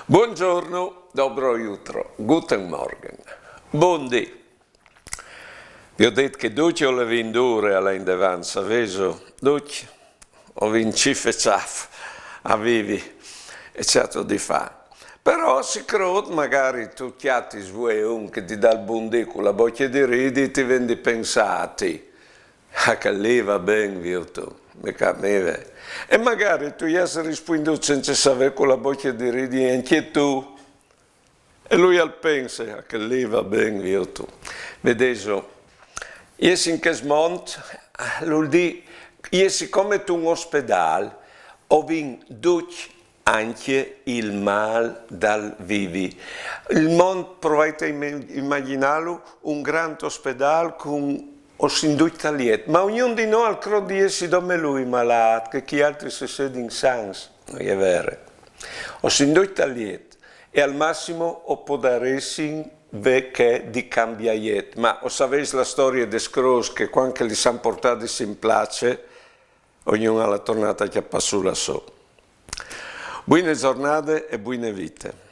Buongiorno, dobro jutro, guten Morgen. Buondì. Vi ho detto che tutti ho le vindure alle davanti, veso, tutti ho vincito ciaf, avevi e certo di fa. Però si crede magari tu chiatti svue un che ti dà il buondì con la bocca di ridi ti vendi pensati. Che lì va ben, virtù, mica me. E magari tu gli hai risposto senza sapere con la bocca di ridi anche tu. E lui al pensa che lì va ben, virtù. Vedeso, io in che smont, lo di, io come tu un ospedale, ho vinto anche il mal dal vivi. Il mondo, provate a immaginarlo, un grande ospedale con o s'induitaliet, ma ognuno di noi al crollo di essi dome lui malato, che chi altri si sede in sans, non è vero. O s'induitaliet, e al massimo o podaressi ve che di cambiaiet, ma o sapete la storia di Scrooge che quando li san portati in place, ognuno alla tornata che passa là so. Buone giornate e buone vite.